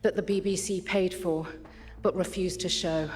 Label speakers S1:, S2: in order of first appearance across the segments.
S1: that the BBC paid for but refused to show.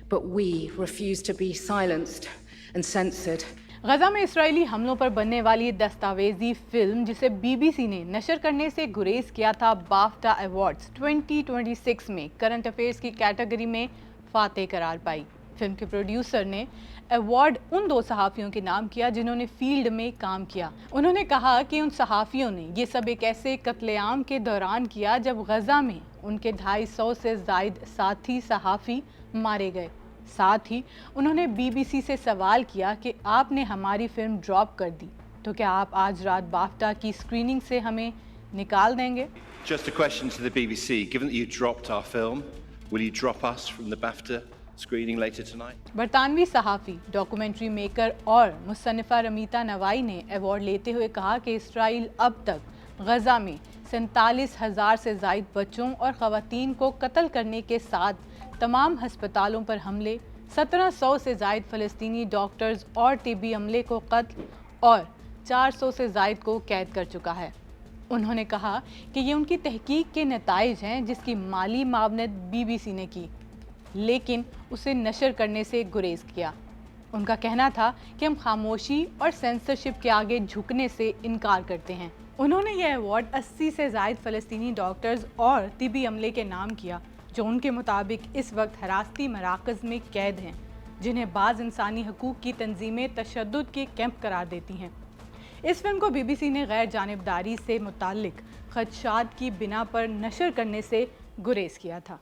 S1: But we refused to be silenced and censored.
S2: Gaza میں اسرائیلی حملوں پر بننے والی دستاویزی film جسے BBC نے نشر کرنے سے گریز کیا تھا بافٹا ایوارڈز 2026 میں کرنٹ افیئرز کی کیٹیگری میں فاتح قرار پائی۔ فلم کے پروڈیوسر نے ایوارڈ ان 2 صحافیوں کے نام کیا جنہوں نے فیلڈ میں کام کیا۔ انہوں نے کہا کہ ان صحافیوں نے یہ سب ایک ایسے قتل عام کے دوران کیا جب غزہ میں ان کے 250 سے زائد ساتھی صحافی مارے گئے۔ ساتھ ہی انہوں نے BBC سے سوال کیا کہ آپ نے ہماری فلم ڈراپ کر دی تو کیا آپ آج رات بافٹا کی اسکریننگ سے ہمیں نکال دیں گے؟
S3: Just a question to the BBC. Given that you dropped our film, will you drop us from the BAFTA screening later tonight?
S2: برطانوی صحافی، ڈاکومنٹری میکر اور مصنفہ رمیتا نوائی نے ایوارڈ لیتے ہوئے کہا کہ اسرائیل اب تک غزہ میں 47,000 سے زائد بچوں اور خواتین کو قتل کرنے کے ساتھ تمام ہسپتالوں پر حملے، 1700 سے زائد فلسطینی ڈاکٹرز اور طبی عملے کو قتل اور 400 سے زائد کو قید کر چکا ہے۔ انہوں نے کہا کہ یہ ان کی تحقیق کے نتائج ہیں جس کی مالی معاونت BBC نے کی لیکن اسے نشر کرنے سے گریز کیا۔ ان کا کہنا تھا کہ ہم خاموشی اور سینسرشپ کے آگے جھکنے سے انکار کرتے ہیں۔ انہوں نے یہ ایوارڈ 80 سے زائد فلسطینی ڈاکٹرز اور طبی عملے کے نام کیا جو ان کے مطابق اس وقت حراستی مراکز میں قید ہیں، جنہیں بعض انسانی حقوق کی تنظیمیں تشدد کے کیمپ قرار دیتی ہیں۔ اس فلم کو BBC نے غیر جانبداری سے متعلق خدشات کی بنا پر نشر کرنے سے گریز کیا تھا۔